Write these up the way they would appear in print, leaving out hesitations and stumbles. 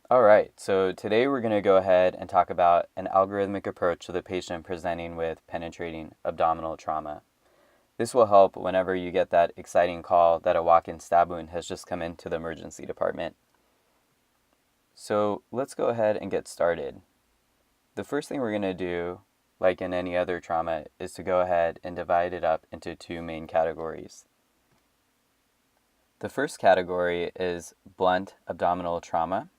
All right, so today we're going to go ahead and talk about an algorithmic approach to the patient presenting with penetrating abdominal trauma. This will help whenever you get that exciting call that a walk-in stab wound has just come into the emergency department. So let's go ahead and get started. The first thing we're going to do, like in any other trauma, is to go ahead and divide it up into two main categories. The first category is blunt abdominal trauma,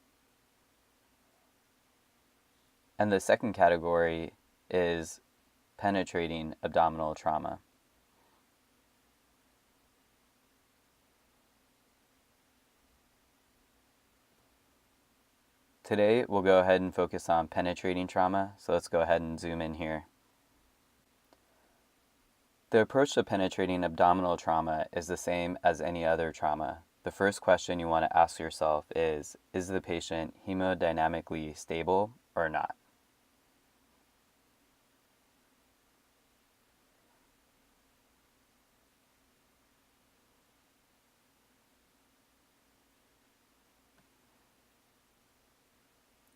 and the second category is penetrating abdominal trauma. Today, we'll go ahead and focus on penetrating trauma, so let's go ahead and zoom in here. The approach to penetrating abdominal trauma is the same as any other trauma. The first question you want to ask yourself is the patient hemodynamically stable or not?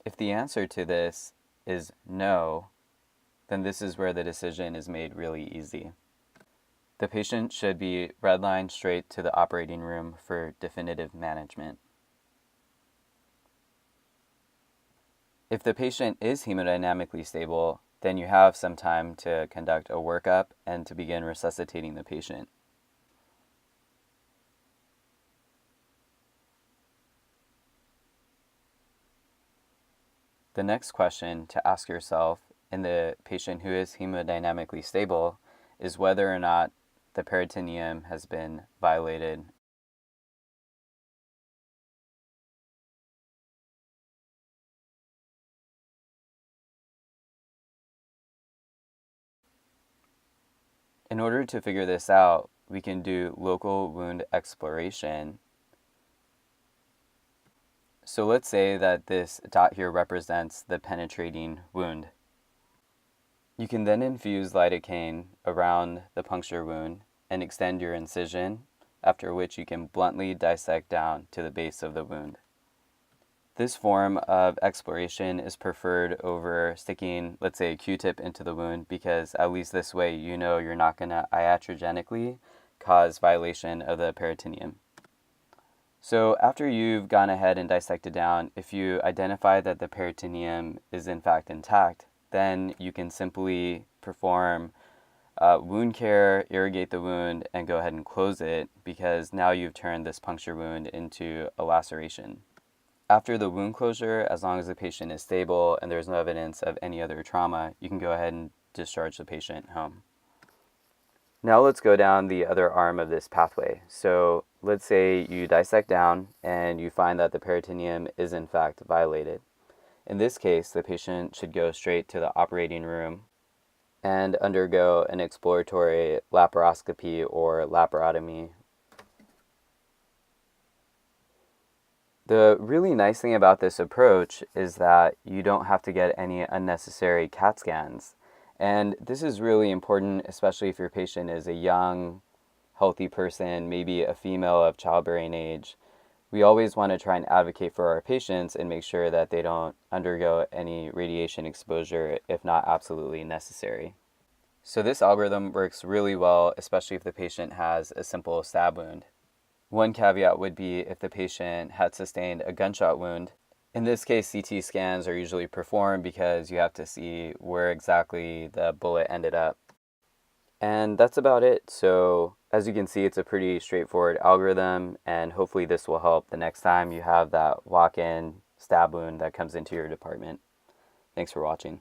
If the answer to this is no, then this is where the decision is made really easy. The patient should be redlined straight to the operating room for definitive management. If the patient is hemodynamically stable, then you have some time to conduct a workup and to begin resuscitating the patient. The next question to ask yourself in the patient who is hemodynamically stable is whether or not the peritoneum has been violated. In order to figure this out, we can do local wound exploration. So let's say that this dot here represents the penetrating wound. You can then infuse lidocaine around the puncture wound and extend your incision, after which you can bluntly dissect down to the base of the wound. This form of exploration is preferred over sticking, let's say, a Q-tip into the wound, because at least this way you know you're not going to iatrogenically cause violation of the peritoneum. So after you've gone ahead and dissected down, if you identify that the peritoneum is in fact intact, then you can simply perform wound care, irrigate the wound, and go ahead and close it, because now you've turned this puncture wound into a laceration. After the wound closure, as long as the patient is stable and there's no evidence of any other trauma, you can go ahead and discharge the patient home. Now let's go down the other arm of this pathway. So let's say you dissect down and you find that the peritoneum is in fact violated. In this case, the patient should go straight to the operating room and undergo an exploratory laparoscopy or laparotomy. The really nice thing about this approach is that you don't have to get any unnecessary CAT scans. And this is really important, especially if your patient is a young, healthy person, maybe a female of childbearing age. We always want to try and advocate for our patients and make sure that they don't undergo any radiation exposure if not absolutely necessary. So this algorithm works really well, especially if the patient has a simple stab wound. One caveat would be if the patient had sustained a gunshot wound. In this case, CT scans are usually performed because you have to see where exactly the bullet ended up. And that's about it. So as you can see, it's a pretty straightforward algorithm, and hopefully this will help the next time you have that walk-in stab wound that comes into your department. Thanks for watching.